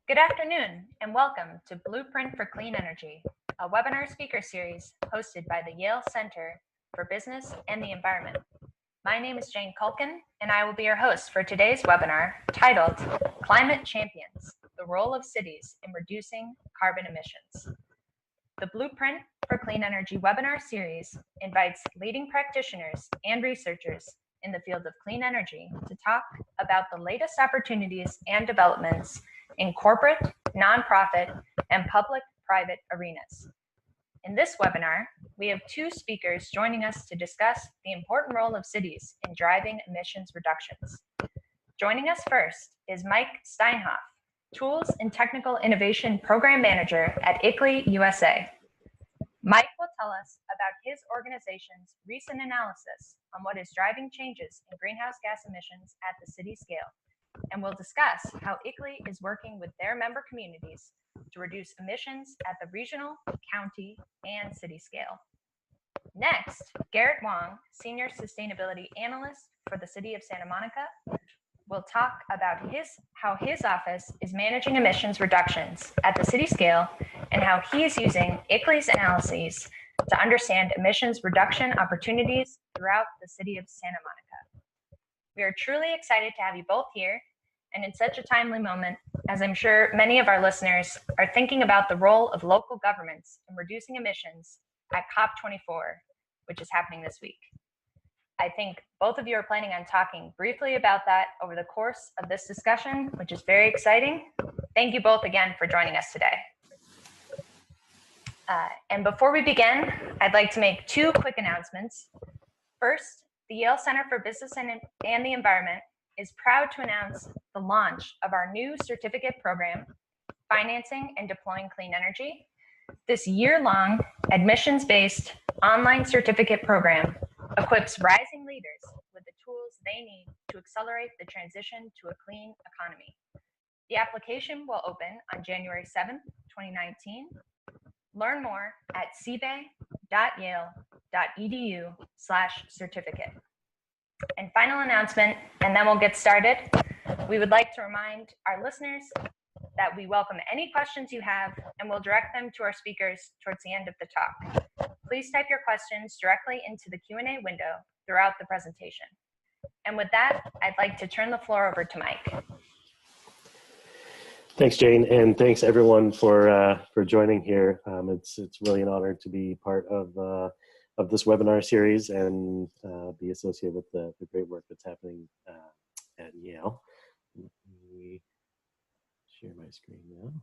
Good afternoon, and welcome to Blueprint for Clean Energy, a webinar speaker series hosted by the Yale Center for Business and the Environment. My name is Jane Culkin, and I will be your host for today's webinar titled Climate Champions, the Role of Cities in Reducing Carbon Emissions. The Blueprint for Clean Energy webinar series invites leading practitioners and researchers in the field of clean energy to talk about the latest opportunities and developments in corporate, nonprofit, and public-private arenas. In this webinar, we have two speakers joining us to discuss the important role of cities in driving emissions reductions. Joining us first is Mike Steinhoff, Tools and Technical Innovation Program Manager at ICLEI USA. Mike will tell us about his organization's recent analysis on what is driving changes in greenhouse gas emissions at the city scale, and we'll discuss how ICLEI is working with their member communities to reduce emissions at the regional, county, and city scale. Next, Garrett Wong, Senior Sustainability Analyst for the City of Santa Monica, will talk about how his office is managing emissions reductions at the city scale and how he is using ICLEI's analyses to understand emissions reduction opportunities throughout the City of Santa Monica. We are truly excited to have you both here, and in such a timely moment, as I'm sure many of our listeners are thinking about the role of local governments in reducing emissions at COP24, which is happening this week. I think both of you are planning on talking briefly about that over the course of this discussion, which is very exciting. Thank you both again for joining us today. And before we begin, I'd like to make two quick announcements. First, the Yale Center for Business and the Environment is proud to announce the launch of our new certificate program, Financing and Deploying Clean Energy. This year-long, admissions-based online certificate program equips rising leaders with the tools they need to accelerate the transition to a clean economy. The application will open on January 7th, 2019. Learn more at cbay.yale.edu/certificate. And final announcement, and then we'll get started. We would like to remind our listeners that we welcome any questions you have, and we'll direct them to our speakers towards the end of the talk. Please type your questions directly into the Q&A window throughout the presentation. And with that, I'd like to turn the floor over to Mike. Thanks, Jane, and thanks everyone for joining here. It's really an honor to be part of this webinar series and be associated with the great work that's happening at Yale. Let me share my screen now.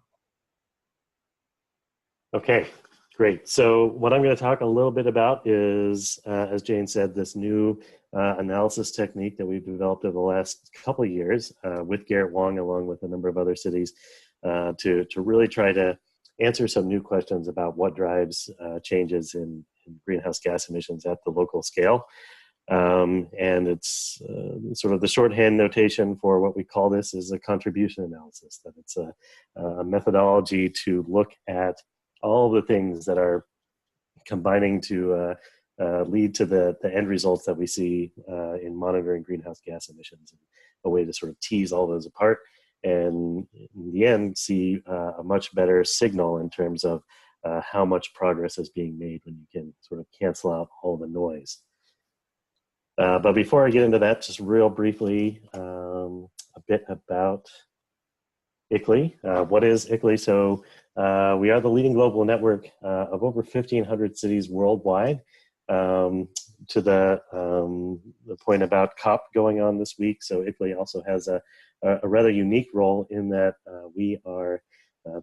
Okay, great. So what I'm going to talk a little bit about is, as Jane said, this new analysis technique that we've developed over the last couple of years with Garrett Wong, along with a number of other cities, to really try to answer some new questions about what drives changes in greenhouse gas emissions at the local scale. And it's sort of the shorthand notation for what we call this is a contribution analysis, that it's a methodology to look at all the things that are combining to lead to the end results that we see in monitoring greenhouse gas emissions, and a way to sort of tease all those apart and in the end see a much better signal in terms of how much progress is being made when you can sort of cancel out all the noise. But before I get into that, just real briefly, a bit about ICLEI. What is ICLEI? So we are the leading global network of over 1,500 cities worldwide. To the point about COP going on this week, so ICLEI also has a rather unique role in that we are,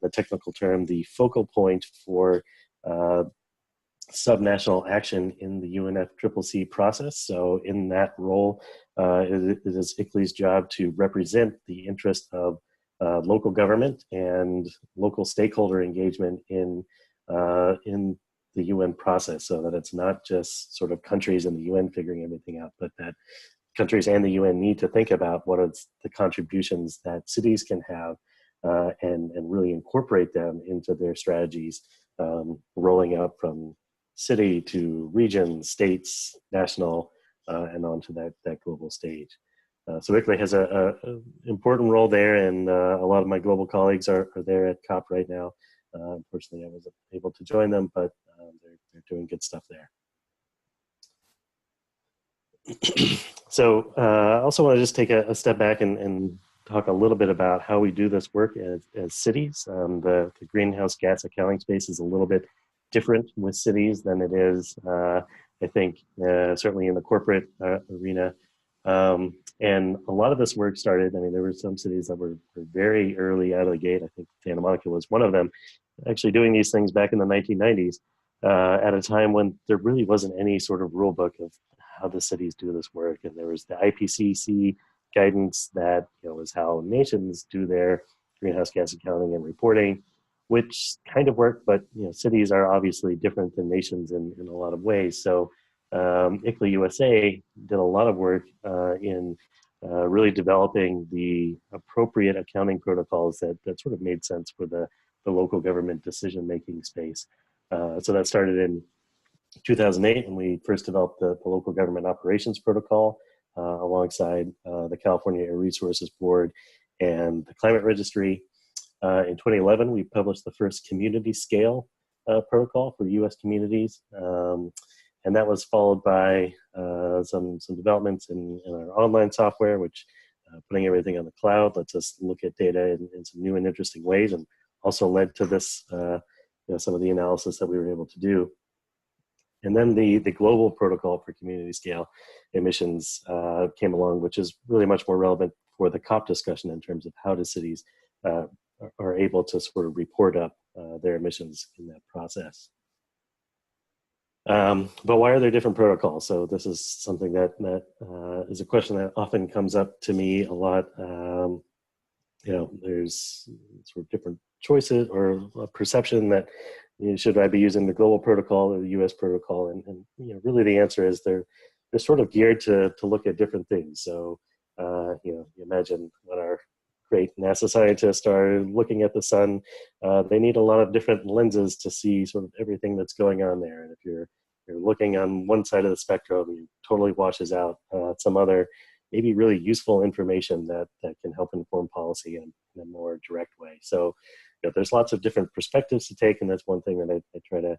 the technical term, the focal point for subnational action in the UNFCCC process. So in that role, it is ICLEI's job to represent the interest of local government and local stakeholder engagement in the UN process, so that it's not just sort of countries and the UN figuring everything out, but that countries and the UN need to think about what are the contributions that cities can have and really incorporate them into their strategies, rolling out from city to region, states, national, and onto that global stage. So ICLEI has a important role there, and a lot of my global colleagues are there at COP right now. Unfortunately, I wasn't able to join them, but they're doing good stuff there. So I also want to just take a step back and talk a little bit about how we do this work as cities. The greenhouse gas accounting space is a little bit different with cities than it is, I think, certainly in the corporate arena. And a lot of this work started, I mean, there were some cities that were very early out of the gate. I think Santa Monica was one of them, actually doing these things back in the 1990s at a time when there really wasn't any sort of rule book of how the cities do this work. And there was the IPCC guidance that is how nations do their greenhouse gas accounting and reporting, which kind of worked, but cities are obviously different than nations in a lot of ways. So ICLEI USA did a lot of work in really developing the appropriate accounting protocols that sort of made sense for the local government decision-making space. So that started in 2008 when we first developed the local government operations protocol alongside the California Air Resources Board and the Climate Registry. In 2011, we published the first community scale protocol for US communities. And that was followed by some developments in our online software, which putting everything on the cloud lets us look at data in some new and interesting ways, and also led to this, some of the analysis that we were able to do. And then the global protocol for community scale emissions came along, which is really much more relevant for the COP discussion in terms of how do cities are able to sort of report up their emissions in that process. But why are there different protocols? So this is something that is a question that often comes up to me a lot. There's sort of different choices or a perception that should I be using the global protocol or the US protocol? And really the answer is they're sort of geared to look at different things. So you imagine when our great NASA scientists are looking at the sun, they need a lot of different lenses to see sort of everything that's going on there. And if you're looking on one side of the spectrum, it totally washes out some other maybe really useful information that can help inform policy in a more direct way. So there's lots of different perspectives to take, and that's one thing that I try to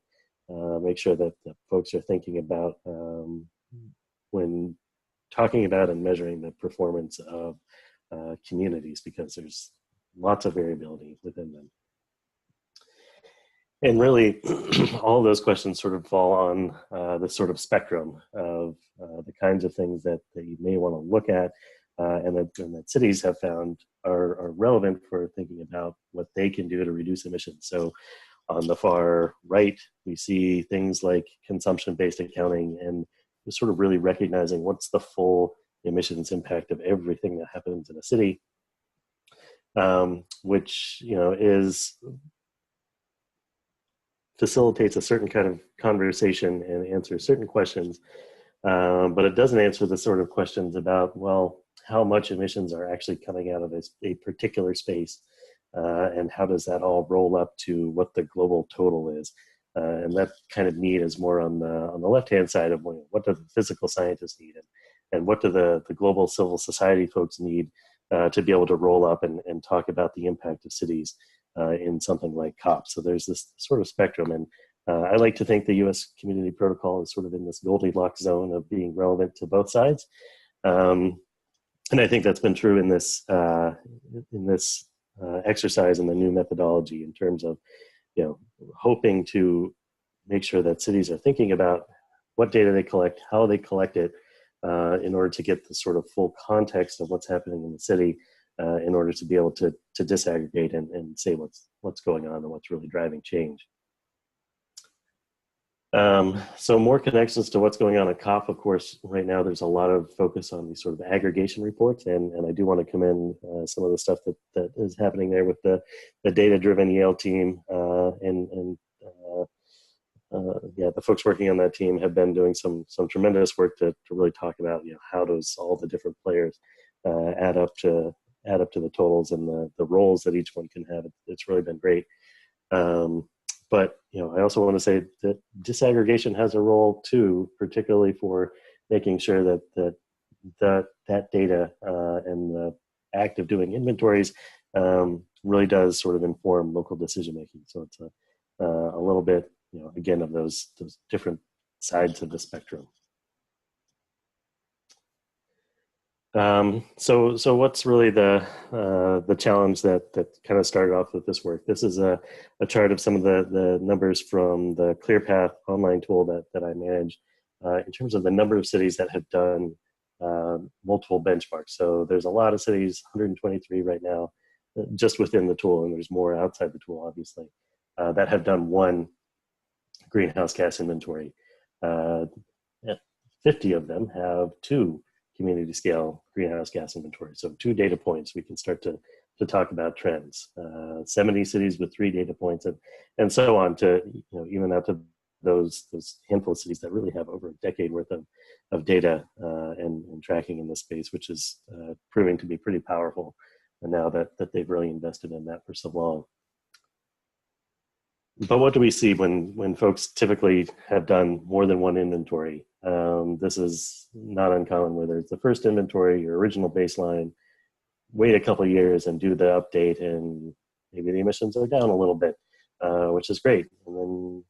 make sure that folks are thinking about when talking about and measuring the performance of communities, because there's lots of variability within them. And really, all of those questions sort of fall on this sort of spectrum of the kinds of things that you may want to look at and that cities have found are relevant for thinking about what they can do to reduce emissions. So on the far right, we see things like consumption-based accounting and sort of really recognizing what's the full emissions impact of everything that happens in a city, which facilitates a certain kind of conversation and answers certain questions, but it doesn't answer the sort of questions about, well, how much emissions are actually coming out of a particular space, and how does that all roll up to what the global total is? And that kind of need is more on the left-hand side of what do the physical scientists need, and what do the global civil society folks need to be able to roll up and talk about the impact of cities in something like COP. So there's this sort of spectrum, and I like to think the U.S. Community Protocol is sort of in this Goldilocks zone of being relevant to both sides, and I think that's been true in this exercise and the new methodology in terms of hoping to make sure that cities are thinking about what data they collect, how they collect it, in order to get the sort of full context of what's happening in the city, in order to be able to disaggregate and say what's going on and what's really driving change. So more connections to what's going on at COP. Of course, right now there's a lot of focus on these sort of aggregation reports, and I do want to commend some of the stuff that is happening there with the Datadriven Yale team, the folks working on that team have been doing some tremendous work to really talk about how does all the different players add up to the totals and the roles that each one can have. It's really been great. But I also want to say that disaggregation has a role too, particularly for making sure that that data and the act of doing inventories really does sort of inform local decision making. So it's a little bit, again, of those different sides of the spectrum. So what's really the challenge that kind of started off with this work? This is a chart of some of the numbers from the ClearPath online tool that I manage in terms of the number of cities that have done multiple benchmarks. So there's a lot of cities, 123 right now, just within the tool, and there's more outside the tool, obviously, that have done one greenhouse gas inventory. 50 of them have two community scale greenhouse gas inventory. So 2 data points, we can start to talk about trends. 70 cities with 3 data points, and so on to, even out to those handful of cities that really have over a decade worth of data and tracking in this space, which is proving to be pretty powerful. And now that they've really invested in that for so long. But what do we see when folks typically have done more than one inventory? This is not uncommon, whether it's the first inventory, your original baseline, wait a couple of years and do the update, and maybe the emissions are down a little bit, which is great. And then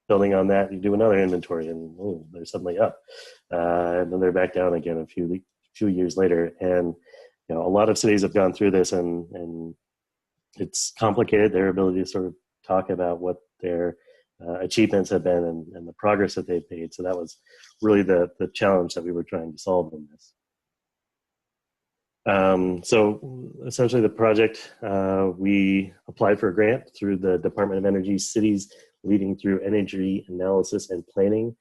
building on that, you do another inventory and they're suddenly up. And then they're back down again a few years later. And a lot of cities have gone through this, and it's complicated, their ability to sort of talk about what their achievements have been and the progress that they've made. So that was really the challenge that we were trying to solve in this. So essentially the project, we applied for a grant through the Department of Energy Cities Leading Through Energy Analysis and Planning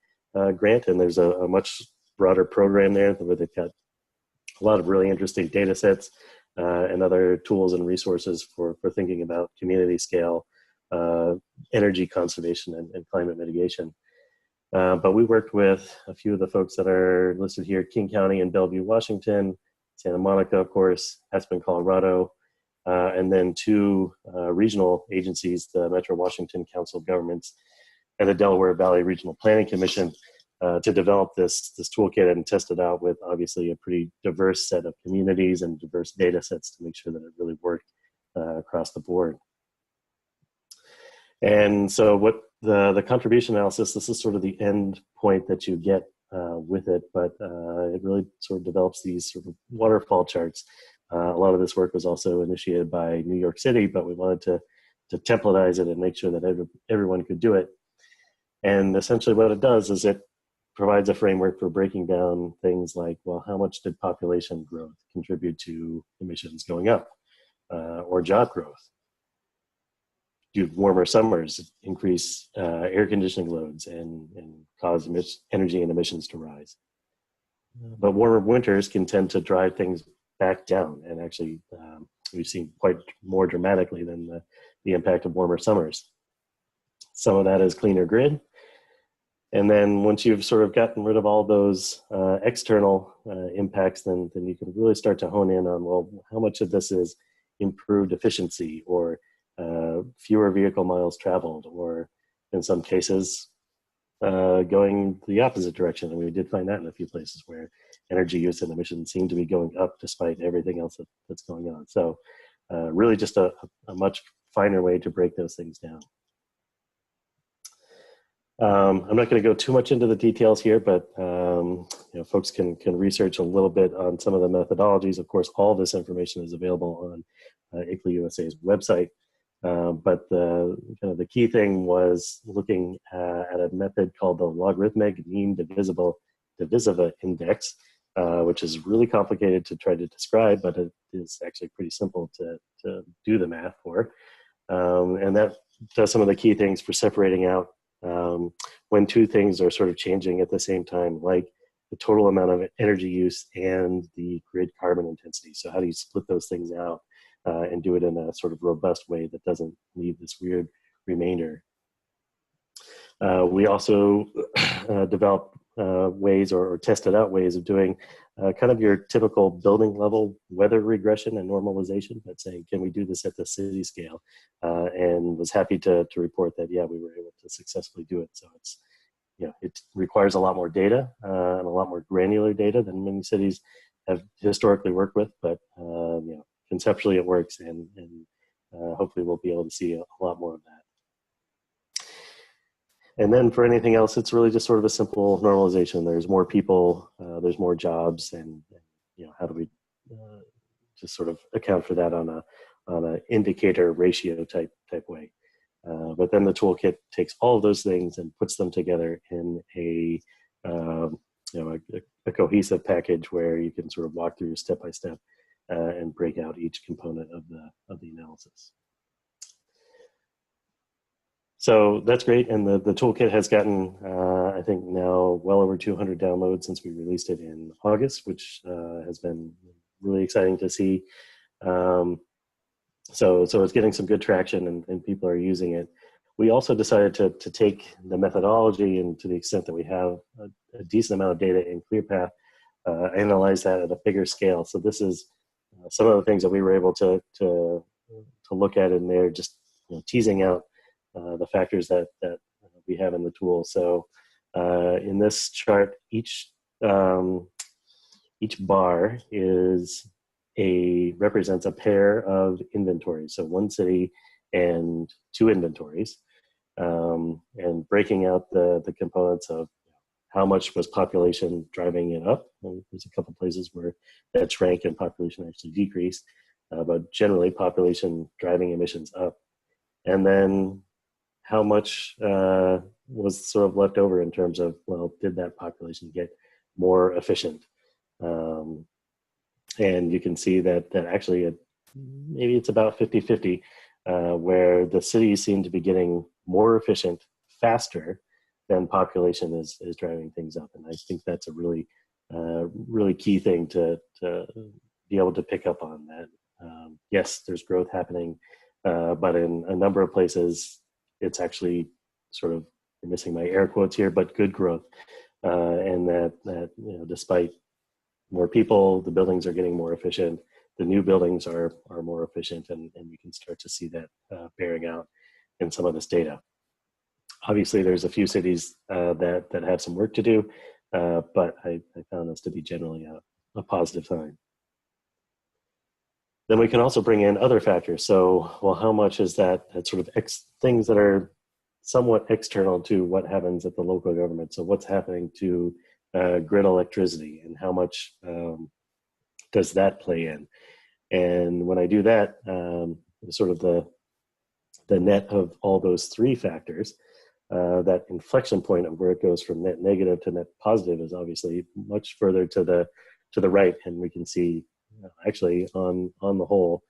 grant. And there's a much broader program there where they've got a lot of really interesting data sets and other tools and resources for thinking about community scale energy conservation and climate mitigation. But we worked with a few of the folks that are listed here: King County and Bellevue, Washington, Santa Monica, of course, Aspen, Colorado, and then 2 regional agencies, the Metro Washington Council of Governments and the Delaware Valley Regional Planning Commission, to develop this toolkit and test it out with obviously a pretty diverse set of communities and diverse data sets to make sure that it really worked across the board. And so what the contribution analysis, this is sort of the end point that you get with it, but it really sort of develops these sort of waterfall charts. A lot of this work was also initiated by New York City, but we wanted to templatize it and make sure that everyone could do it. And essentially what it does is it provides a framework for breaking down things like, well, how much did population growth contribute to emissions going up, or job growth? Do warmer summers increase air conditioning loads and cause energy and emissions to rise? But warmer winters can tend to drive things back down, and actually we've seen quite more dramatically than the impact of warmer summers. Some of that is cleaner grid. And then once you've sort of gotten rid of all those external impacts, then you can really start to hone in on, well, how much of this is improved efficiency, or fewer vehicle miles traveled, or in some cases going the opposite direction. And we did find that in a few places where energy use and emissions seem to be going up despite everything else that's going on. So really just a much finer way to break those things down. I'm not going to go too much into the details here, but folks can research a little bit on some of the methodologies. Of course, all this information is available on ICLEI USA's website. But the key thing was looking at a method called the logarithmic mean divisiva index, which is really complicated to try to describe, but it is actually pretty simple to do the math for. And that does some of the key things for separating out when 2 things are sort of changing at the same time, like the total amount of energy use and the grid carbon intensity. So how do you split those things out and do it in a sort of robust way that doesn't leave this weird remainder? We also developed ways or tested out ways of doing kind of your typical building level weather regression and normalization, but saying, can we do this at the city scale? And was happy to report that, yeah, we were able to successfully do it. So it's it requires a lot more data and a lot more granular data than many cities have historically worked with, but conceptually it works, and hopefully we'll be able to see a lot more of that. And then for anything else, it's really just sort of a simple normalization. There's more people, there's more jobs, and how do we just sort of account for that on a indicator ratio type way. But then the toolkit takes all of those things and puts them together in a cohesive package where you can sort of walk through step by step and break out each component of the analysis. So that's great, and the toolkit has gotten, I think now well over 200 downloads since we released it in August, which has been really exciting to see. So it's getting some good traction, and people are using it. We also decided to take the methodology, and to the extent that we have a decent amount of data in ClearPath, analyze that at a bigger scale. So this is some of the things that we were able to look at in there, just teasing out the factors that we have in the tool. So in this chart, each bar represents a pair of inventories. So one city and two inventories, and breaking out the components of how much was population driving it up. And there's a couple places where that shrank and population actually decreased, but generally population driving emissions up. And then how much was sort of left over in terms of, well, did that population get more efficient? And you can see that actually maybe it's about 50-50, where the cities seem to be getting more efficient faster than population is driving things up. And I think that's a really key thing to be able to pick up on that. Yes, there's growth happening, but in a number of places, it's actually sort of, I'm missing my air quotes here, but good growth. And that despite more people, the buildings are getting more efficient, the new buildings are more efficient, and you can start to see that bearing out in some of this data. Obviously, there's a few cities that have some work to do, but I found this to be generally a positive sign. Then we can also bring in other factors. So, well, how much is that sort of things that are somewhat external to what happens at the local government? So what's happening to grid electricity, and how much does that play in? And when I do that, sort of the net of all those three factors, that inflection point of where it goes from net negative to net positive is obviously much further to the right, and we can see actually on the whole,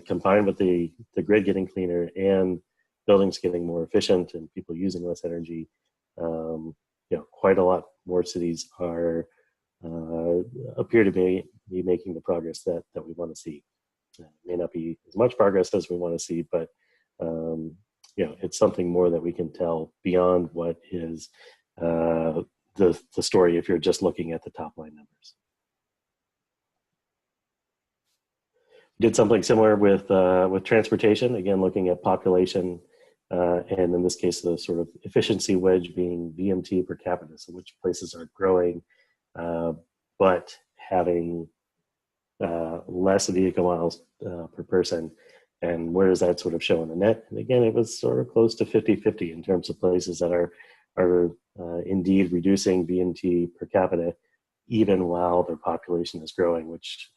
combined with the grid getting cleaner and buildings getting more efficient and people using less energy, quite a lot more cities appear to be making the progress that we want to see. It may not be as much progress as we want to see, but it's something more that we can tell beyond what is the story if you're just looking at the top line numbers. Did something similar with transportation, again looking at population, and in this case the sort of efficiency wedge being VMT per capita, so which places are growing but having less vehicle miles per person, and where does that sort of show in the net? And again, it was sort of close to 50-50 in terms of places that are indeed reducing VMT per capita even while their population is growing, which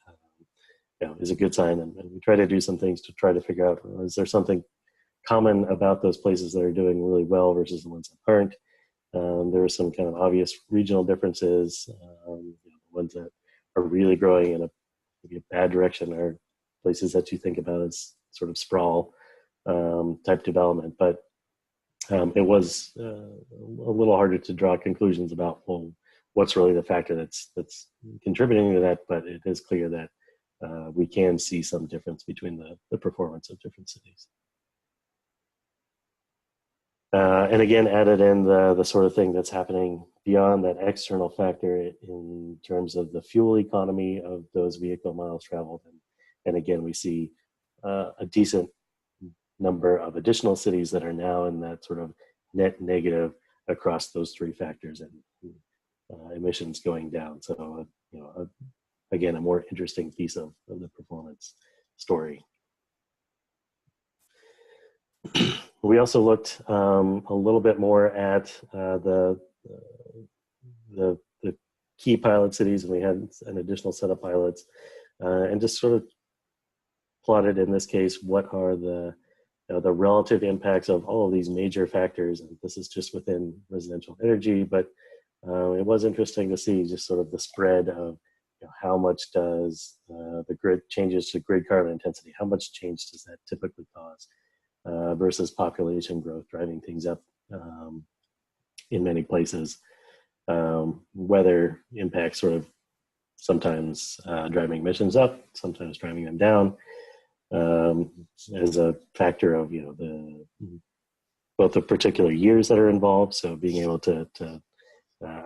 is a good sign. And we try to do some things to try to figure out, is there something common about those places that are doing really well versus the ones that aren't? There are some kind of obvious regional differences. The ones that are really growing in maybe a bad direction are places that you think about as sort of sprawl type development. But it was a little harder to draw conclusions about, well, what's really the factor that's contributing to that. But it is clear that we can see some difference between the performance of different cities. And again, added in the sort of thing that's happening beyond that external factor in terms of the fuel economy of those vehicle miles traveled. And again, we see a decent number of additional cities that are now in that sort of net negative across those three factors and emissions going down. So, again, a more interesting piece of the performance story. We also looked a little bit more at the key pilot cities, and we had an additional set of pilots, and just sort of plotted in this case what are the relative impacts of all of these major factors. And this is just within residential energy, but it was interesting to see just sort of the spread of how much does the grid changes to grid carbon intensity, how much change does that typically cause versus population growth driving things up in many places. Weather impacts sort of sometimes driving emissions up, sometimes driving them down, as a factor of both the particular years that are involved. So being able to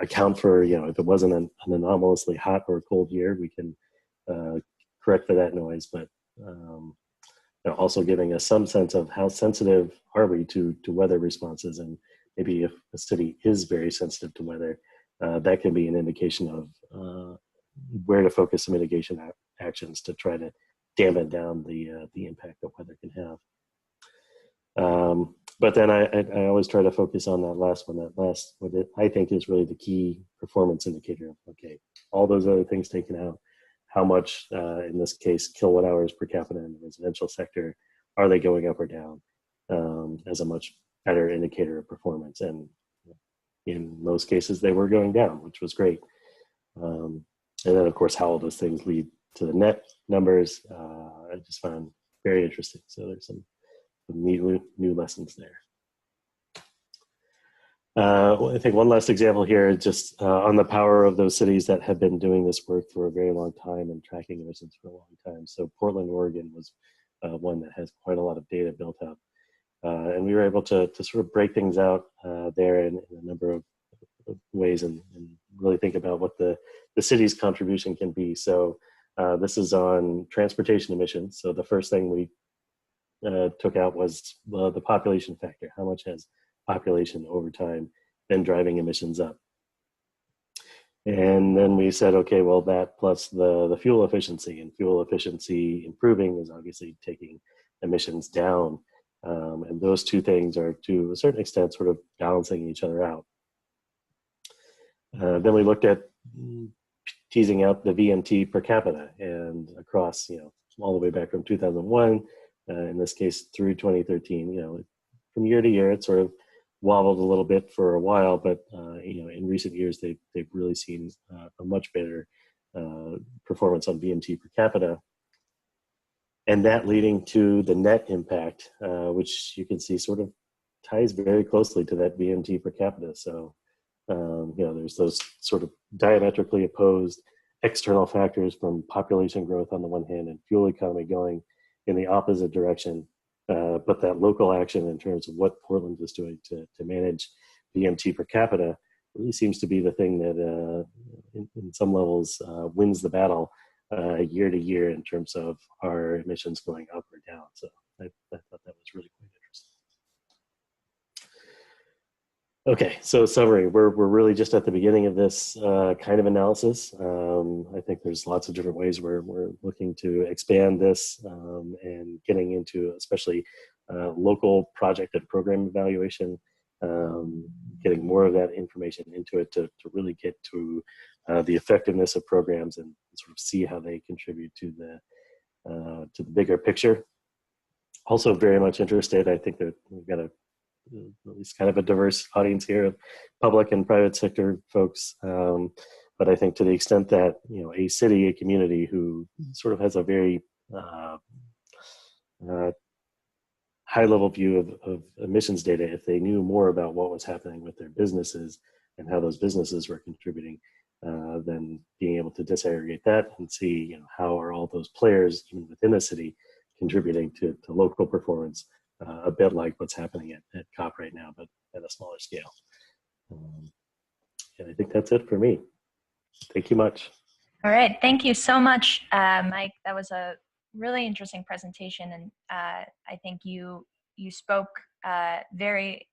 account for if it wasn't an anomalously hot or cold year, we can correct for that noise, but also giving us some sense of how sensitive are we to weather responses, and maybe if a city is very sensitive to weather, that can be an indication of where to focus the mitigation actions to try to dampen down the impact that weather can have. But then I always try to focus on that last one, what I think is really the key performance indicator of, okay, all those other things taken out, how much, in this case, kilowatt hours per capita in the residential sector, are they going up or down, as a much better indicator of performance. And in most cases, they were going down, which was great. And then, of course, how all those things lead to the net numbers, I just found very interesting. So there's some neat new lessons there. I think one last example here, just on the power of those cities that have been doing this work for a very long time and tracking emissions for a long time. So Portland, Oregon was one that has quite a lot of data built up. And we were able to sort of break things out there in a number of ways and really think about what the city's contribution can be. So this is on transportation emissions. So the first thing we took out was the population factor. How much has population over time been driving emissions up? And then we said, okay, well, that plus the fuel efficiency, and fuel efficiency improving is obviously taking emissions down. And those two things are, to a certain extent, sort of balancing each other out. Then we looked at teasing out the VMT per capita, and across, all the way back from 2001, in this case through 2013, from year to year, it sort of wobbled a little bit for a while, but in recent years, they've really seen a much better performance on VMT per capita. And that leading to the net impact, which you can see sort of ties very closely to that VMT per capita. So, there's those sort of diametrically opposed external factors from population growth on the one hand and fuel economy going in the opposite direction. But that local action in terms of what Portland is doing to manage VMT per capita really seems to be the thing that in some levels wins the battle year to year in terms of our emissions going up or down. So I thought that was really quite interesting. Okay, so summary, we're really just at the beginning of this kind of analysis. I think there's lots of different ways we're looking to expand this and getting into especially local project and program evaluation, getting more of that information into it to really get to the effectiveness of programs and sort of see how they contribute to the bigger picture. Also very much interested, I think that we've got at least kind of a diverse audience here of public and private sector folks. But I think to the extent that, a city, a community who sort of has a very high level view of emissions data, if they knew more about what was happening with their businesses and how those businesses were contributing, then being able to disaggregate that and see, how are all those players even within a city contributing to local performance, a bit like what's happening at COP right now, but at a smaller scale. And I think that's it for me. Thank you much. All right, thank you so much, Mike. That was a really interesting presentation, and I think you spoke very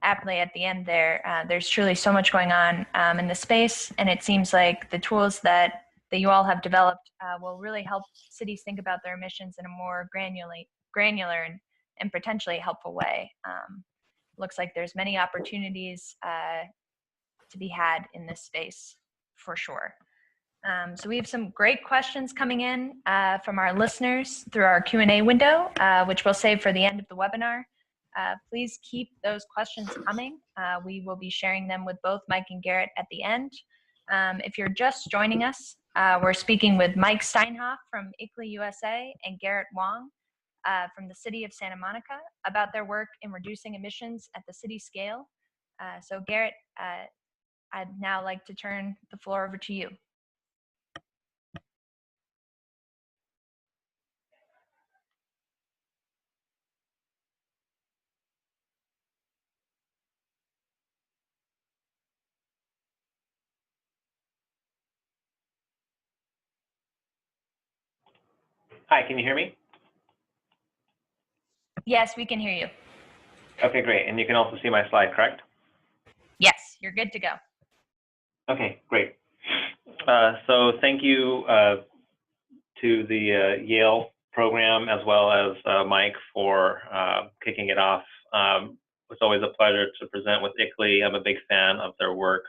aptly at the end there, there's truly so much going on in the space, and it seems like the tools that you all have developed will really help cities think about their emissions in a more granular and potentially helpful way. Looks like there's many opportunities to be had in this space for sure. So we have some great questions coming in from our listeners through our Q&A window, which we'll save for the end of the webinar. Please keep those questions coming. We will be sharing them with both Mike and Garrett at the end. If you're just joining us, we're speaking with Mike Steinhoff from ICLEI USA and Garrett Wong from the city of Santa Monica about their work in reducing emissions at the city scale. So Garrett, I'd now like to turn the floor over to you. Hi, can you hear me? Yes, we can hear you. Okay, great. And you can also see my slide, correct? Yes, you're good to go. Okay, great. So thank you to the Yale program as well as Mike for kicking it off. It's always a pleasure to present with ICLEI. I'm a big fan of their work.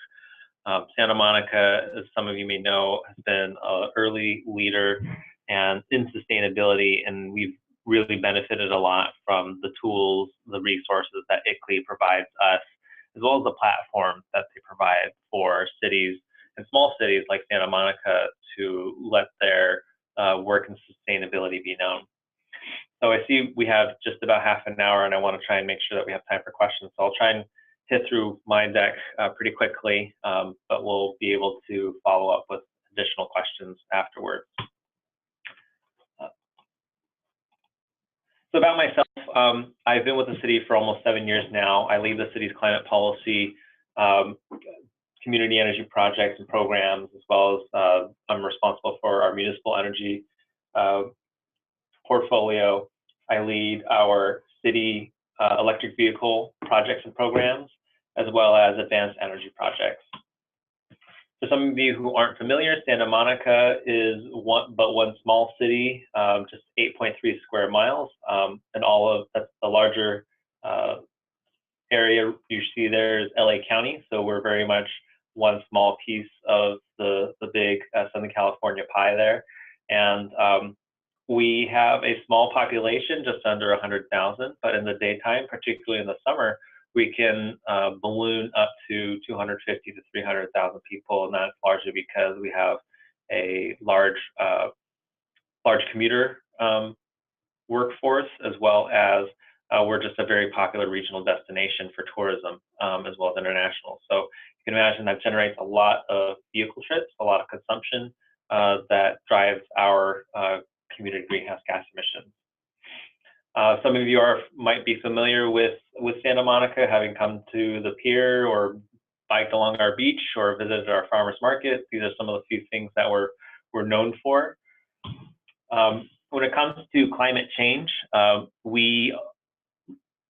Santa Monica, as some of you may know, has been an early leader and in sustainability, and we've really benefited a lot from the tools, the resources that ICLEI provides us, as well as the platform that they provide for cities and small cities like Santa Monica to let their work in sustainability be known. So I see we have just about half an hour, and I want to try and make sure that we have time for questions. So I'll try and hit through my deck pretty quickly, but we'll be able to follow up with additional questions afterwards. So about myself, I've been with the city for almost 7 years now. I lead the city's climate policy, community energy projects and programs, as well as I'm responsible for our municipal energy portfolio. I lead our city electric vehicle projects and programs, as well as advanced energy projects. For some of you who aren't familiar, Santa Monica is one small city, just 8.3 square miles, and that's the larger area you see there is LA County. So we're very much one small piece of the big Southern California pie there. And we have a small population, just under 100,000, but in the daytime, particularly in the summer, we can balloon up to 250 to 300,000 people, and that's largely because we have a large commuter workforce, as well as we're just a very popular regional destination for tourism, as well as international. So you can imagine that generates a lot of vehicle trips, a lot of consumption that drives our community greenhouse gas emissions. Some of you might be familiar with Santa Monica, having come to the pier or biked along our beach or visited our farmers market. These are some of the few things that we're known for. When it comes to climate change, we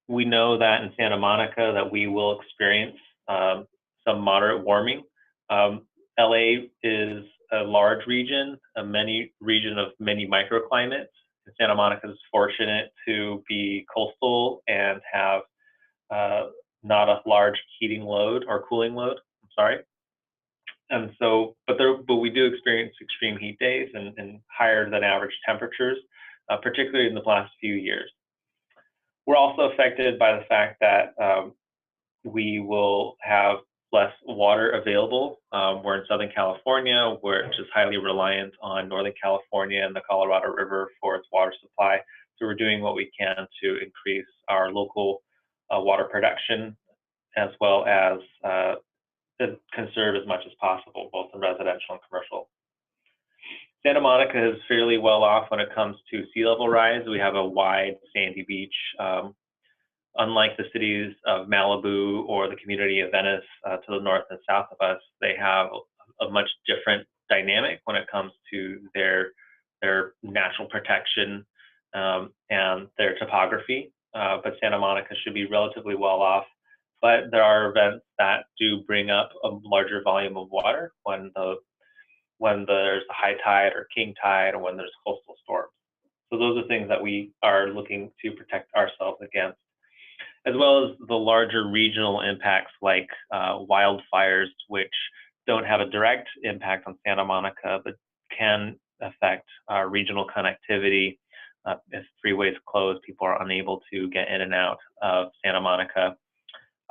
know that in Santa Monica that we will experience some moderate warming. LA is a large region, region of many microclimates. Santa Monica is fortunate to be coastal and have not a large heating load or cooling load. I'm sorry. And so, but we do experience extreme heat days and higher than average temperatures, particularly in the last few years. We're also affected by the fact that we will have less water available. We're in Southern California, which is highly reliant on Northern California and the Colorado River for its water supply. So we're doing what we can to increase our local water production, as well as to conserve as much as possible, both in residential and commercial. Santa Monica is fairly well off when it comes to sea level rise. We have a wide sandy beach. Unlike the cities of Malibu or the community of Venice to the north and south of us, they have a much different dynamic when it comes to their natural protection and their topography. But Santa Monica should be relatively well off. but there are events that do bring up a larger volume of water when there's a high tide or king tide, or when there's coastal storms. So those are things that we are looking to protect ourselves against, as well as the larger regional impacts like wildfires, which don't have a direct impact on Santa Monica, but can affect regional connectivity. If freeways close, people are unable to get in and out of Santa Monica,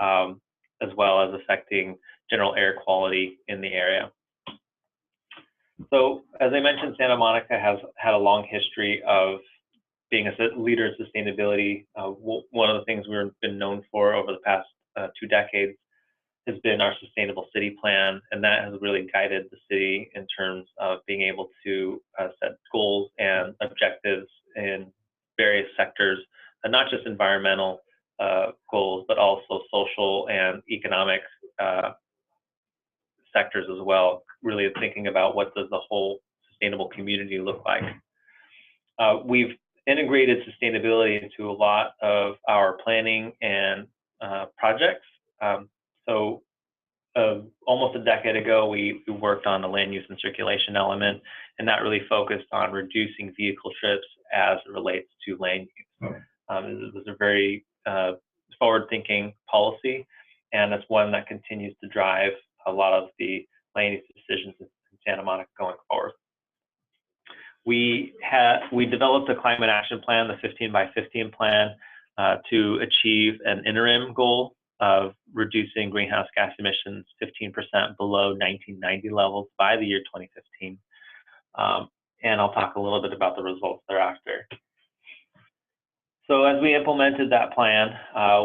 as well as affecting general air quality in the area. So as I mentioned, Santa Monica has had a long history of being a leader in sustainability. One of the things we've been known for over the past 2 decades has been our sustainable city plan, and that has really guided the city in terms of being able to set goals and objectives in various sectors, and not just environmental goals, but also social and economic sectors as well, really thinking about what does the whole sustainable community look like. We've integrated sustainability into a lot of our planning and projects. So almost a decade ago, we worked on the land use and circulation element, and that really focused on reducing vehicle trips as it relates to land use. It was a very forward-thinking policy, and it's one that continues to drive a lot of the land use decisions in Santa Monica going forward. We developed a climate action plan, the 15 by 15 plan, to achieve an interim goal of reducing greenhouse gas emissions 15% below 1990 levels by the year 2015. And I'll talk a little bit about the results thereafter. So as we implemented that plan,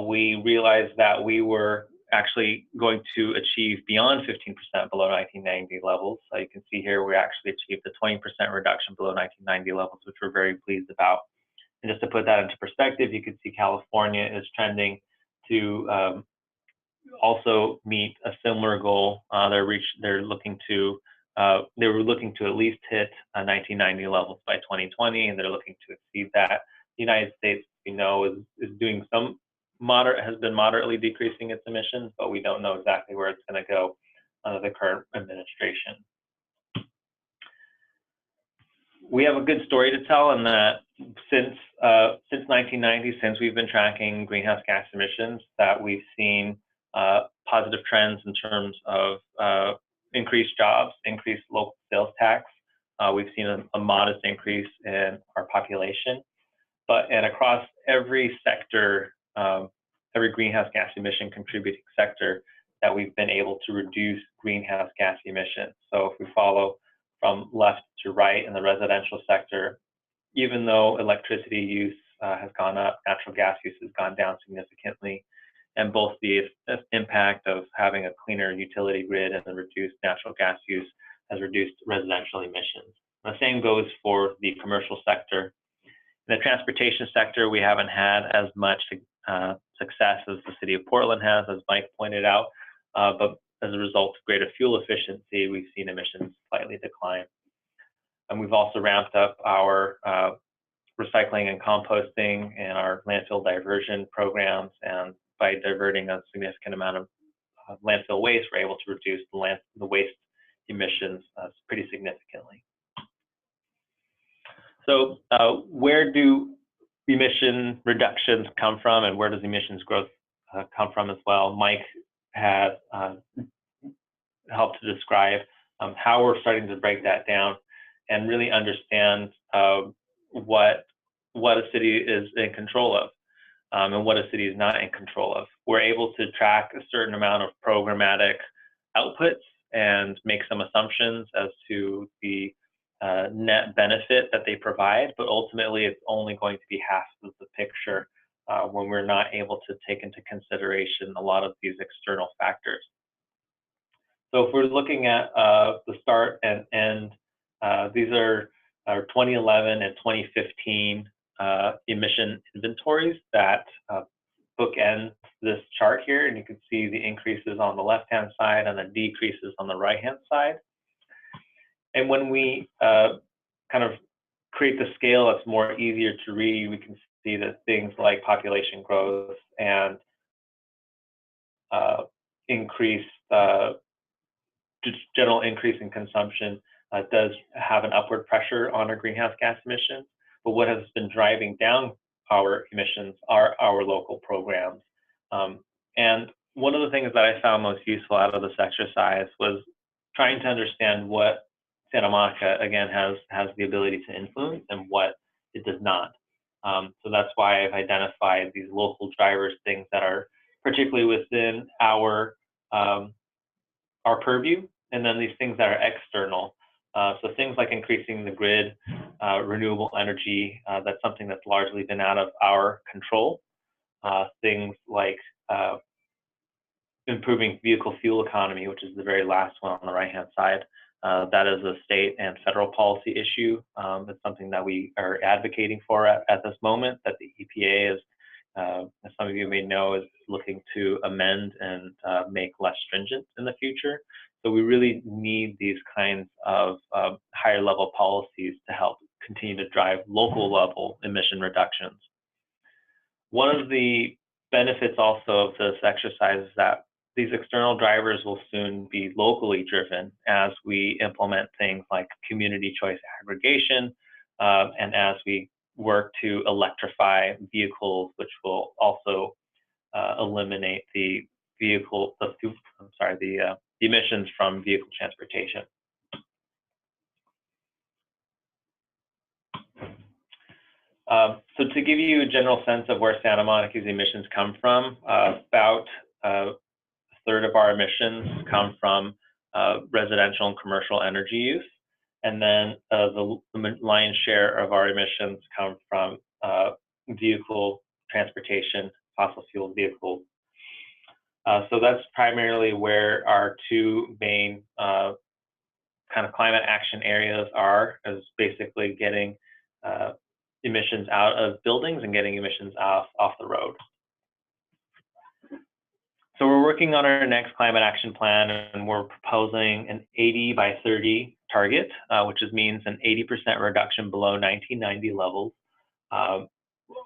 we realized that we were actually going to achieve beyond 15% below 1990 levels. So you can see here, we actually achieved a 20% reduction below 1990 levels, which we're very pleased about. And just to put that into perspective, you can see California is trending to also meet a similar goal. They were looking to at least hit 1990 levels by 2020, and they're looking to exceed that. The United States, we know, is doing some has been moderately decreasing its emissions, but we don't know exactly where it's going to go under the current administration. We have a good story to tell in that since 1990, since we've been tracking greenhouse gas emissions, that we've seen positive trends in terms of increased jobs, increased local sales tax. We've seen a modest increase in our population, and across every sector, every greenhouse gas emission contributing sector, that we've been able to reduce greenhouse gas emissions. So if we follow from left to right in the residential sector, even though electricity use has gone up, natural gas use has gone down significantly, and both the impact of having a cleaner utility grid and the reduced natural gas use has reduced residential emissions. The same goes for the commercial sector. In the transportation sector, we haven't had as much success as the city of Portland has, as Mike pointed out, but as a result of greater fuel efficiency, we've seen emissions slightly decline. And we've also ramped up our recycling and composting and our landfill diversion programs, and by diverting a significant amount of landfill waste, we're able to reduce the waste emissions pretty significantly. So where do emission reductions come from, and where does emissions growth come from as well? Mike had helped to describe how we're starting to break that down and really understand what a city is in control of and what a city is not in control of. We're able to track a certain amount of programmatic outputs and make some assumptions as to the net benefit that they provide, but ultimately it's only going to be half of the picture when we're not able to take into consideration a lot of these external factors. So if we're looking at the start and end, these are our 2011 and 2015 emission inventories that bookend this chart here, and you can see the increases on the left-hand side and the decreases on the right-hand side. And when we kind of create the scale that's more easier to read, we can see that things like population growth and general increase in consumption does have an upward pressure on our greenhouse gas emissions. But what has been driving down our emissions are our local programs. And one of the things that I found most useful out of this exercise was trying to understand what Santa Monica, again, has the ability to influence and what it does not. So that's why I've identified these local drivers, things that are particularly within our purview, and then these things that are external. So things like increasing the grid, renewable energy, that's something that's largely been out of our control. Things like improving vehicle fuel economy, which is the very last one on the right-hand side. That is a state and federal policy issue. It's something that we are advocating for at this moment, that the EPA is, as some of you may know, is looking to amend and make less stringent in the future. So we really need these kinds of higher level policies to help continue to drive local level emission reductions. One of the benefits also of this exercise is that these external drivers will soon be locally driven as we implement things like community choice aggregation, and as we work to electrify vehicles, which will also eliminate the emissions from vehicle transportation. So to give you a general sense of where Santa Monica's emissions come from, about a third of our emissions come from residential and commercial energy use. And then the lion's share of our emissions come from vehicle transportation, fossil fuel vehicles. So that's primarily where our two main kind of climate action areas are, is basically getting emissions out of buildings and getting emissions off the road. So we're working on our next climate action plan, and we're proposing an 80 by 30 target, which means an 80% reduction below 1990 levels.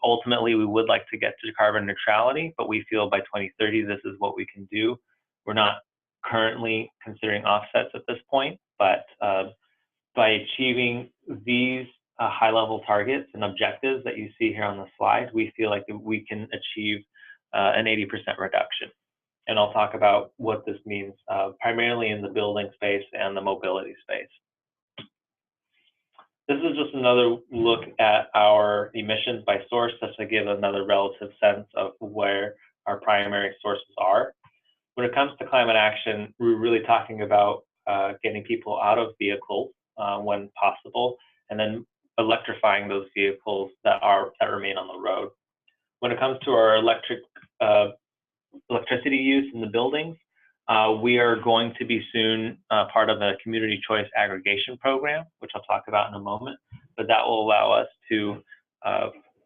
Ultimately, we would like to get to carbon neutrality, but we feel by 2030, this is what we can do. We're not currently considering offsets at this point, but by achieving these high-level targets and objectives that you see here on the slide, we feel like we can achieve an 80% reduction. And I'll talk about what this means primarily in the building space and the mobility space. This is just another look at our emissions by source, just to give another relative sense of where our primary sources are. When it comes to climate action, we're really talking about getting people out of vehicles when possible, and then electrifying those vehicles that remain on the road. When it comes to our electricity use in the buildings, we are going to be soon part of a community choice aggregation program, which I'll talk about in a moment, but that will allow us to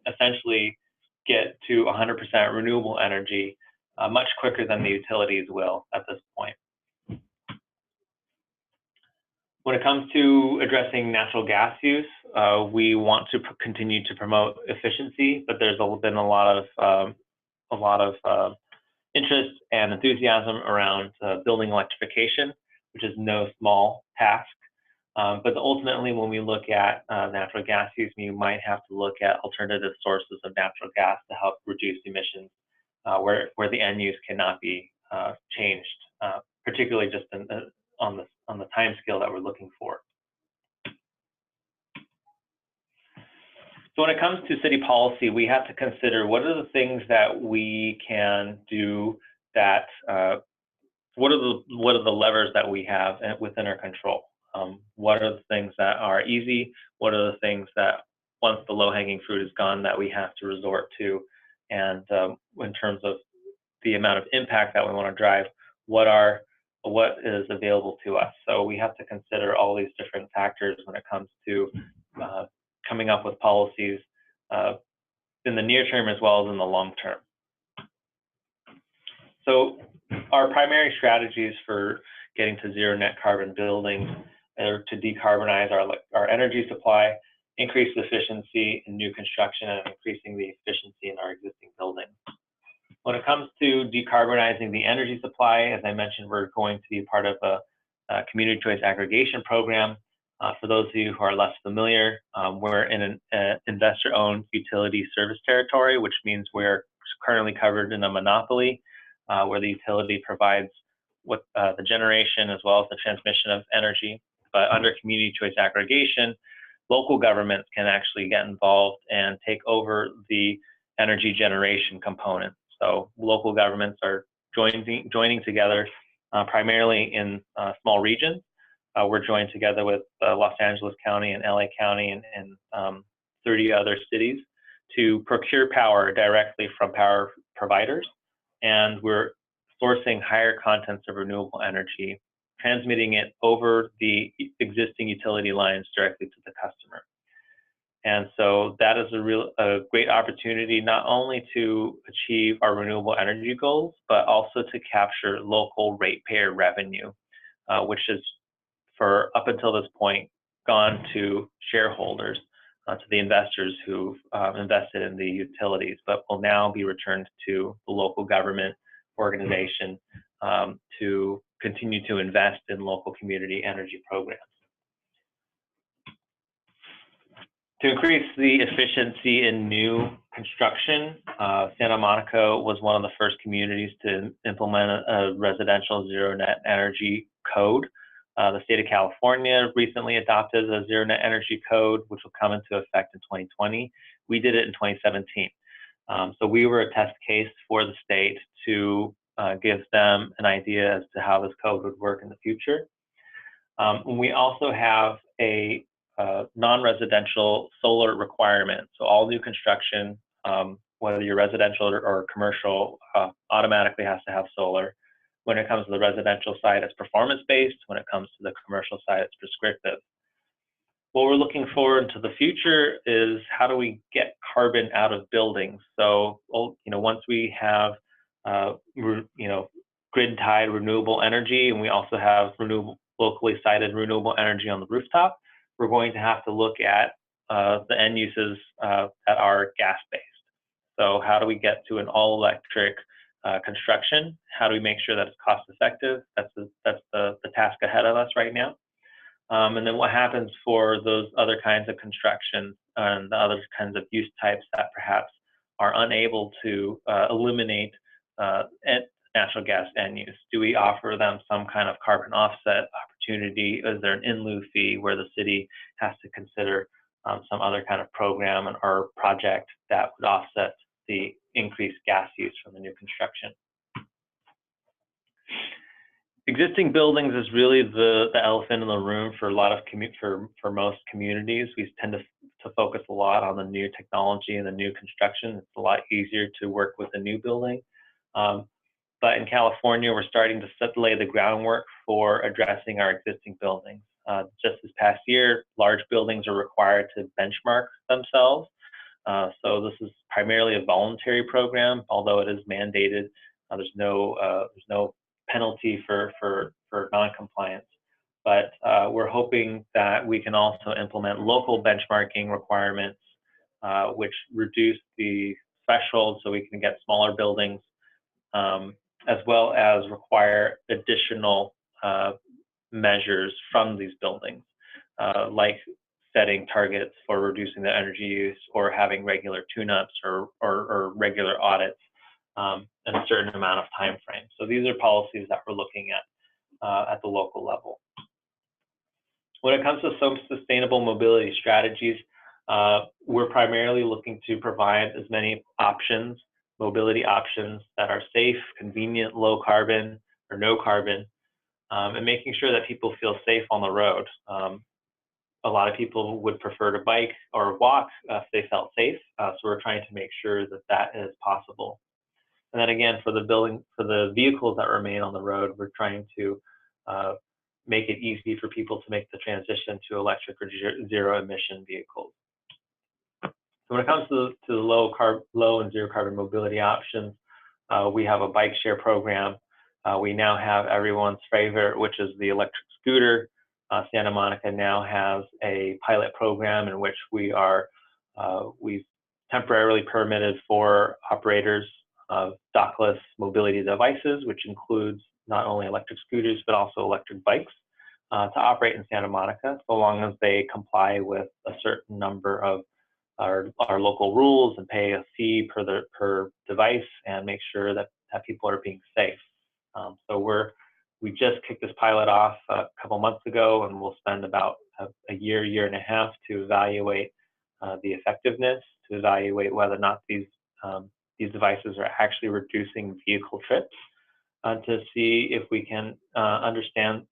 essentially get to 100% renewable energy much quicker than the utilities will at this point. When it comes to addressing natural gas use, we want to continue to promote efficiency, but there's been a lot of interest and enthusiasm around building electrification, which is no small task. But ultimately, when we look at natural gas use, you might have to look at alternative sources of natural gas to help reduce emissions where the end use cannot be changed, particularly just on the time scale that we're looking for. So when it comes to city policy, we have to consider what are the things that we can do, that what are the levers that we have within our control. What are the things that are easy? What are the things that, once the low-hanging fruit is gone, that we have to resort to? And in terms of the amount of impact that we want to drive, what is available to us? So we have to consider all these different factors when it comes to coming up with policies in the near term as well as in the long term. So our primary strategies for getting to zero net carbon buildings are to decarbonize our energy supply, increase efficiency in new construction, and increasing the efficiency in our existing buildings. When it comes to decarbonizing the energy supply, as I mentioned, we're going to be part of a community choice aggregation program. For those of you who are less familiar, we're in an investor-owned utility service territory, which means we're currently covered in a monopoly where the utility provides what the generation as well as the transmission of energy. But under community choice aggregation, local governments can actually get involved and take over the energy generation component. So local governments are joining together primarily in small regions. We're joined together with Los Angeles County and LA County and 30 other cities to procure power directly from power providers. And we're sourcing higher contents of renewable energy, transmitting it over the existing utility lines directly to the customer. And so that is a great opportunity not only to achieve our renewable energy goals, but also to capture local ratepayer revenue, which is for up until this point gone to shareholders, to the investors who've invested in the utilities, but will now be returned to the local government organization to continue to invest in local community energy programs. To increase the efficiency in new construction, Santa Monica was one of the first communities to implement a residential zero net energy code. The state of California recently adopted a zero net energy code, which will come into effect in 2020. We did it in 2017. So we were a test case for the state to give them an idea as to how this code would work in the future. We also have a non-residential solar requirement. So all new construction, whether you're residential or commercial, automatically has to have solar. When it comes to the residential side, it's performance-based. When it comes to the commercial side, it's prescriptive. What we're looking forward to the future is how do we get carbon out of buildings? So, once we have, grid-tied renewable energy, and we also have locally sited renewable energy on the rooftop, we're going to have to look at the end uses that are gas-based. So how do we get to an all-electric construction? How do we make sure that it's cost-effective? That's the task ahead of us right now. And then what happens for those other kinds of construction and the other kinds of use types that perhaps are unable to eliminate natural gas end use? Do we offer them some kind of carbon offset opportunity? Is there an in lieu fee where the city has to consider some other kind of program or project that would offset the increased gas use from the new construction? Existing buildings is really the elephant in the room for a lot of for most communities. We tend to focus a lot on the new technology and the new construction. It's a lot easier to work with a new building. But in California, we're starting to lay the groundwork for addressing our existing buildings. Just this past year, large buildings are required to benchmark themselves. So this is primarily a voluntary program, although it is mandated. There's no penalty for non-compliance. But we're hoping that we can also implement local benchmarking requirements, which reduce the threshold so we can get smaller buildings, as well as require additional measures from these buildings, like setting targets for reducing the energy use or having regular tune-ups or regular audits in a certain amount of time frame. So these are policies that we're looking at the local level. When it comes to some sustainable mobility strategies, we're primarily looking to provide as many mobility options that are safe, convenient, low carbon or no carbon, and making sure that people feel safe on the road. A lot of people would prefer to bike or walk if they felt safe, so we're trying to make sure that that is possible. And then again, for the vehicles that remain on the road, we're trying to make it easy for people to make the transition to electric or zero emission vehicles. So when it comes to the low and zero carbon mobility options, we have a bike share program. We now have everyone's favorite, which is the electric scooter. Santa Monica now has a pilot program in which we've temporarily permitted for operators dockless mobility devices, which includes not only electric scooters, but also electric bikes, to operate in Santa Monica, so long as they comply with a certain number of our local rules and pay a fee per device and make sure that people are being safe. So we just kicked this pilot off a couple months ago, and we'll spend about a year and a half to evaluate the effectiveness, to evaluate whether or not these devices are actually reducing vehicle trips, to see if we can understand,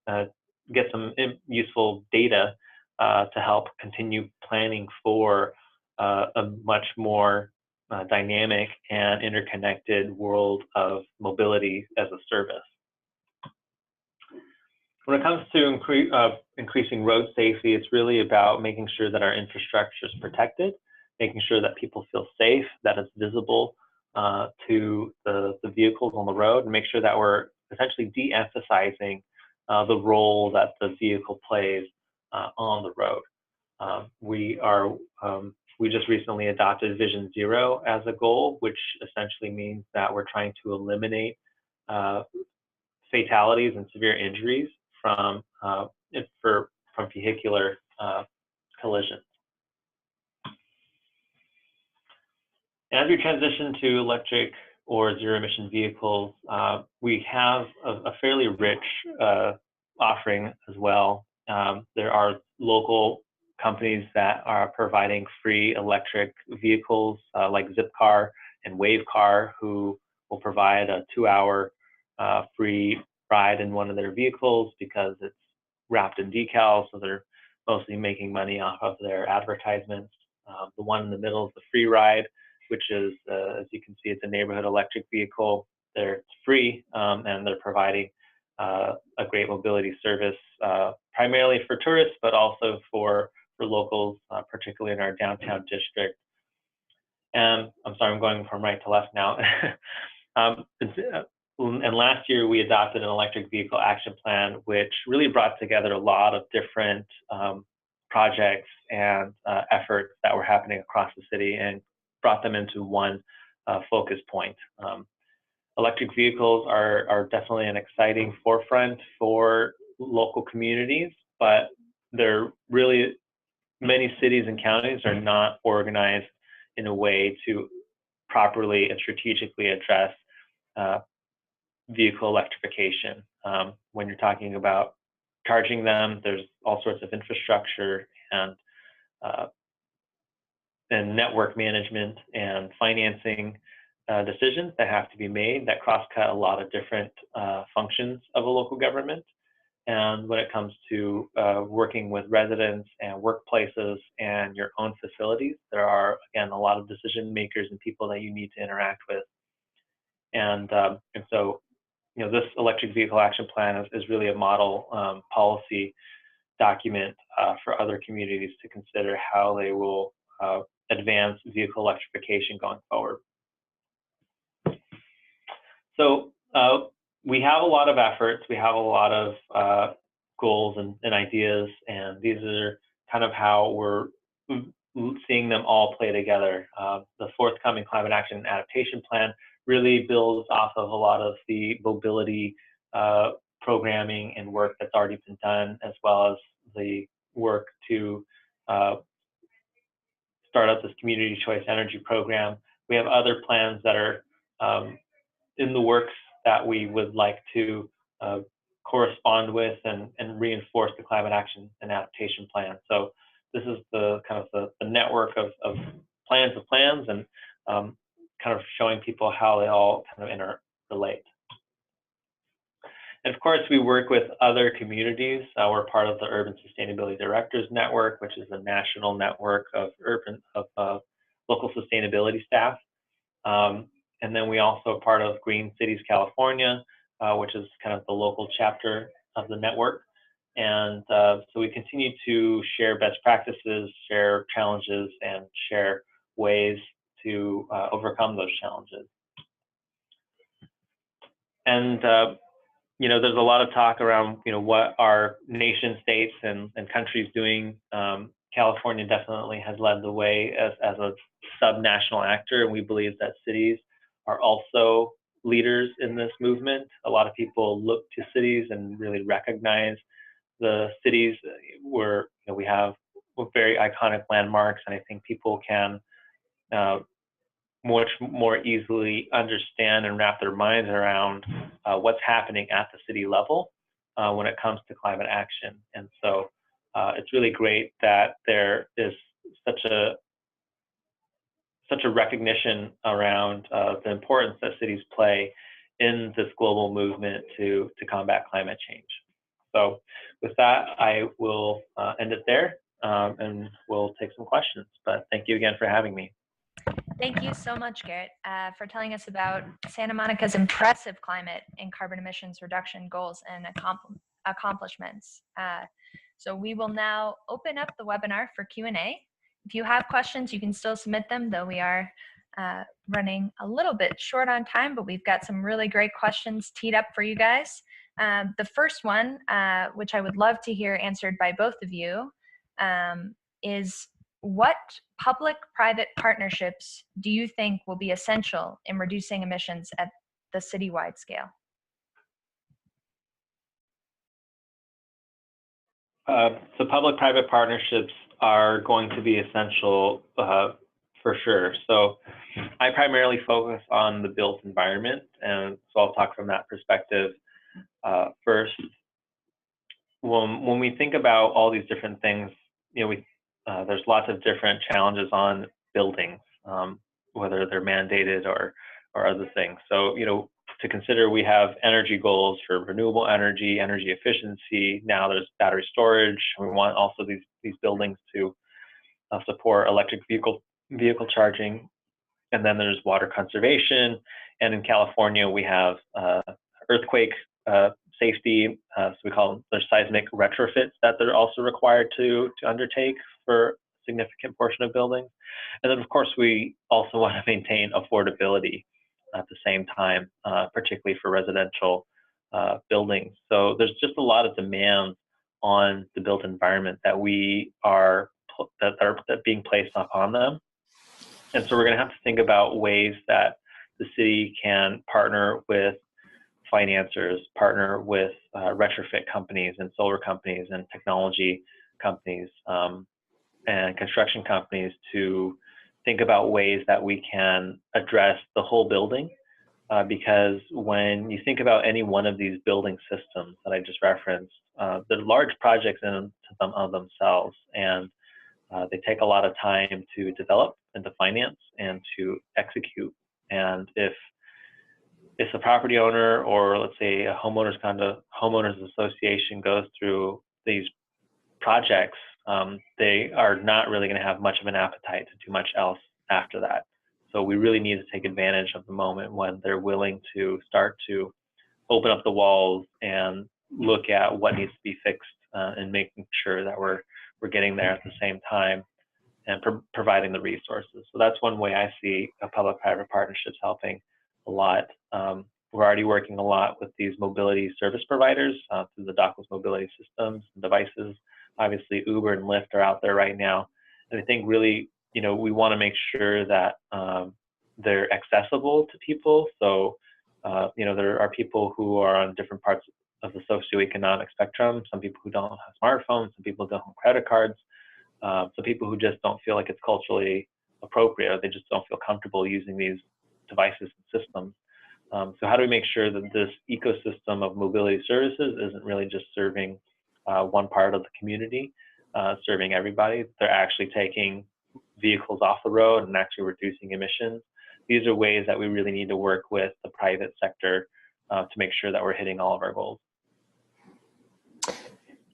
get some useful data to help continue planning for a much more dynamic and interconnected world of mobility as a service. When it comes to increasing road safety, it's really about making sure that our infrastructure is protected, making sure that people feel safe, that it's visible to the vehicles on the road, and make sure that we're essentially de-emphasizing the role that the vehicle plays on the road. We just recently adopted Vision Zero as a goal, which essentially means that we're trying to eliminate fatalities and severe injuries from vehicular collisions. As we transition to electric or zero-emission vehicles, we have a fairly rich offering as well. There are local companies that are providing free electric vehicles like Zipcar and Wavecar, who will provide a 2-hour free ride in one of their vehicles because it's wrapped in decals, so they're mostly making money off of their advertisements. The one in the middle is the free ride, which is, as you can see, it's a neighborhood electric vehicle. It's free, and they're providing a great mobility service, primarily for tourists, but also for locals, particularly in our downtown district. And I'm sorry, I'm going from right to left now. And last year, we adopted an electric vehicle action plan, which really brought together a lot of different projects and efforts that were happening across the city and brought them into one focus point. Electric vehicles are definitely an exciting forefront for local communities, but many cities and counties are not organized in a way to properly and strategically address vehicle electrification. When you're talking about charging them, there's all sorts of infrastructure and network management and financing decisions that have to be made that cross-cut a lot of different functions of a local government. And when it comes to working with residents and workplaces and your own facilities, there are, again, a lot of decision makers and people that you need to interact with. And so, this electric vehicle action plan is really a model policy document for other communities to consider how they will advance vehicle electrification going forward. So we have a lot of efforts, we have a lot of goals and ideas, and these are kind of how we're seeing them all play together. The forthcoming Climate Action and Adaptation Plan really builds off of a lot of the mobility programming and work that's already been done, as well as the work to start up this community choice energy program. We have other plans that are in the works that we would like to correspond with and reinforce the Climate Action and Adaptation Plan. So this is the kind of the network of plans and kind of showing people how they all kind of interrelate. And of course, we work with other communities. We're part of the Urban Sustainability Directors Network, which is a national network of local sustainability staff. And then we also are part of Green Cities California, which is kind of the local chapter of the network. And so we continue to share best practices, share challenges, and share ways to overcome those challenges. And there's a lot of talk around what our nation states and countries doing. California definitely has led the way as a subnational actor, and we believe that cities are also leaders in this movement. A lot of people look to cities and really recognize the cities where we have very iconic landmarks, and I think people can much more easily understand and wrap their minds around what's happening at the city level when it comes to climate action. And so it's really great that there is such a recognition around the importance that cities play in this global movement to combat climate change. So with that, I will end it there, and we'll take some questions. But thank you again for having me. Thank you so much, Garrett, for telling us about Santa Monica's impressive climate and carbon emissions reduction goals and accomplishments. So we will now open up the webinar for Q&A. If you have questions, you can still submit them, though we are running a little bit short on time, but we've got some really great questions teed up for you guys. The first one, which I would love to hear answered by both of you, is what public-private partnerships do you think will be essential in reducing emissions at the citywide scale? So public-private partnerships are going to be essential for sure. So I primarily focus on the built environment, and so I'll talk from that perspective first. When we think about all these different things, there's lots of different challenges on buildings, whether they're mandated or other things. So to consider, we have energy goals for renewable energy, energy efficiency. Now there's battery storage. We want also these buildings to support electric vehicle charging. And then there's water conservation. And in California, we have earthquake safety. So we call them, there's seismic retrofits that they're also required to undertake for a significant portion of buildings. And then, of course, we also want to maintain affordability at the same time, particularly for residential buildings. So there's just a lot of demands on the built environment that are being placed upon them. And so we're going to have to think about ways that the city can partner with financiers, partner with retrofit companies and solar companies and technology companies and construction companies to think about ways that we can address the whole building. Because when you think about any one of these building systems that I just referenced, they're large projects in them of themselves, and they take a lot of time to develop and to finance and to execute. And if a property owner, or let's say a homeowners association, goes through these projects, they are not really going to have much of an appetite to do much else after that. So we really need to take advantage of the moment when they're willing to start to open up the walls and look at what needs to be fixed, and making sure that we're getting there at the same time and providing the resources. So that's one way I see public-private partnerships helping a lot. We're already working a lot with these mobility service providers through the dockless mobility systems and devices. Obviously, Uber and Lyft are out there right now. And I think really, we want to make sure that they're accessible to people. So, there are people who are on different parts of the socioeconomic spectrum. Some people who don't have smartphones, some people don't have credit cards, some people who just don't feel like it's culturally appropriate, or they just don't feel comfortable using these devices and systems. So how do we make sure that this ecosystem of mobility services isn't really just serving one part of the community, serving everybody? They're actually taking vehicles off the road and actually reducing emissions. These are ways that we really need to work with the private sector to make sure that we're hitting all of our goals.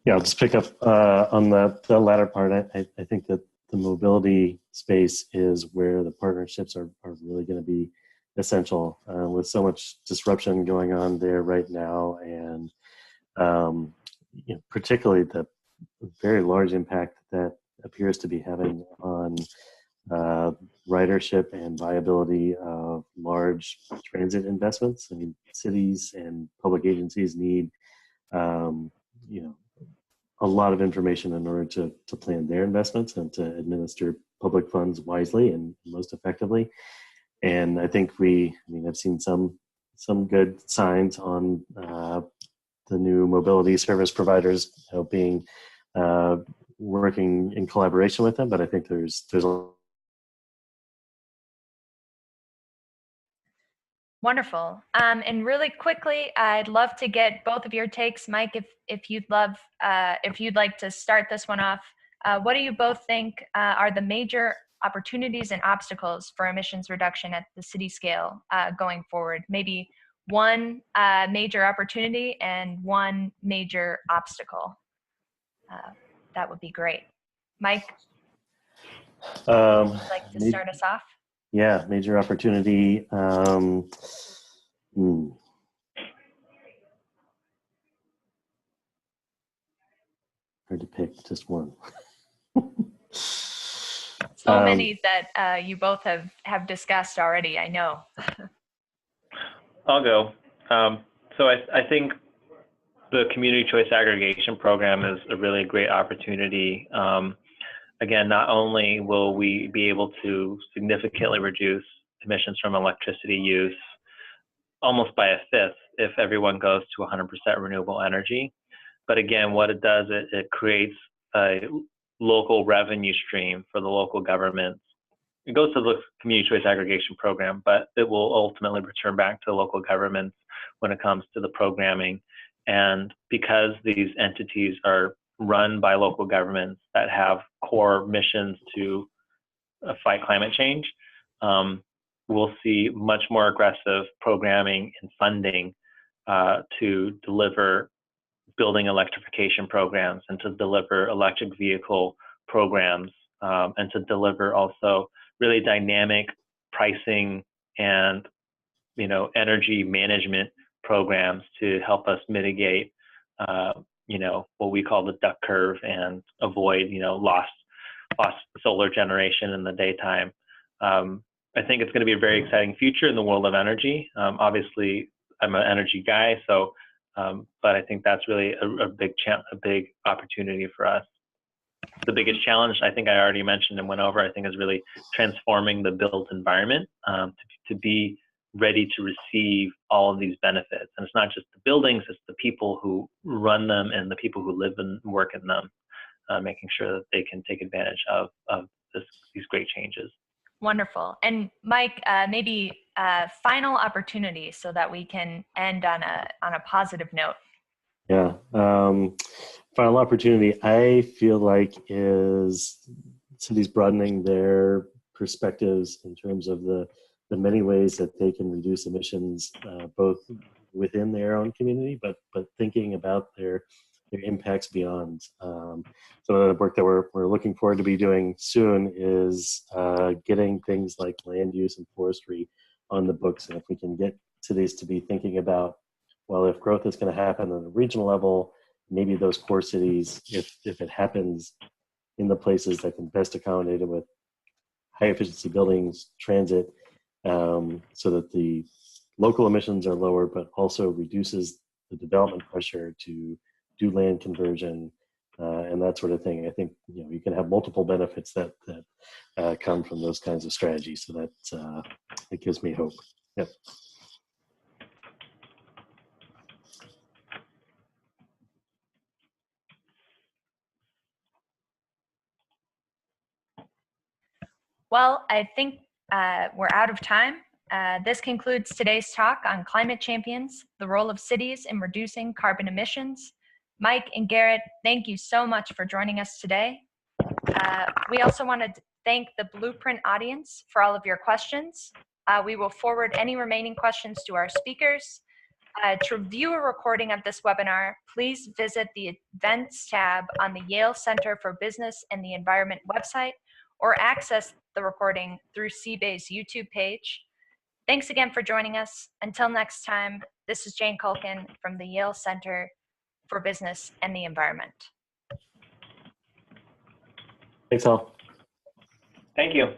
Yeah, I'll just pick up on the latter part. I think that the mobility space is where the partnerships are really going to be essential, with so much disruption going on there right now, and particularly the very large impact that appears to be having on ridership and viability of large transit investments. I mean, cities and public agencies need a lot of information in order to plan their investments and to administer public funds wisely and most effectively. And I think I've seen some good signs on the new mobility service providers being working in collaboration with them, but I think there's a Wonderful. And really quickly, I'd love to get both of your takes, Mike. If you'd like to start this one off, what do you both think are the major opportunities and obstacles for emissions reduction at the city scale going forward? Maybe one major opportunity and one major obstacle. That would be great. Mike, would you like to start us off? Yeah, major opportunity. Hard to pick just one. So many that you both have discussed already, I know. I'll go. So I think the community choice aggregation program is a really great opportunity. Again, not only will we be able to significantly reduce emissions from electricity use almost by a fifth if everyone goes to 100% renewable energy, but again, what it does, it creates a local revenue stream for the local governments. It goes to the community choice aggregation program, but it will ultimately return back to local governments when it comes to the programming. And because these entities are run by local governments that have core missions to fight climate change, we'll see much more aggressive programming and funding to deliver building electrification programs and to deliver electric vehicle programs and to deliver also really dynamic pricing and energy management programs to help us mitigate what we call the duck curve and avoid lost solar generation in the daytime. I think it's going to be a very exciting future in the world of energy. Obviously, I'm an energy guy, so but I think that's really a big opportunity for us. The biggest challenge, I think I already mentioned and went over, I think is really transforming the built environment to be ready to receive all of these benefits. And it's not just the buildings, it's the people who run them and the people who live and work in them, making sure that they can take advantage of these great changes. Wonderful. And Mike, maybe final opportunity so that we can end on a positive note. Yeah. Final opportunity, I feel like, is cities broadening their perspectives in terms of the many ways that they can reduce emissions, both within their own community, but thinking about their impacts beyond. Some of the work that we're looking forward to be doing soon is getting things like land use and forestry on the books. And if we can get cities to be thinking about, well, if growth is going to happen on a regional level, maybe those core cities, if it happens in the places that can best accommodate it with high efficiency buildings, transit, so that the local emissions are lower, but also reduces the development pressure to do land conversion and that sort of thing. I think you can have multiple benefits that come from those kinds of strategies. So that it gives me hope. Yep. Well, I think we're out of time. This concludes today's talk on climate champions, the role of cities in reducing carbon emissions. Mike and Garrett, thank you so much for joining us today. We also want to thank the Blueprint audience for all of your questions. We will forward any remaining questions to our speakers. To view a recording of this webinar, please visit the Events tab on the Yale Center for Business and the Environment website, or access the recording through CBAY's YouTube page. Thanks again for joining us. Until next time, this is Jane Culkin from the Yale Center for Business and the Environment. Thanks all. Thank you.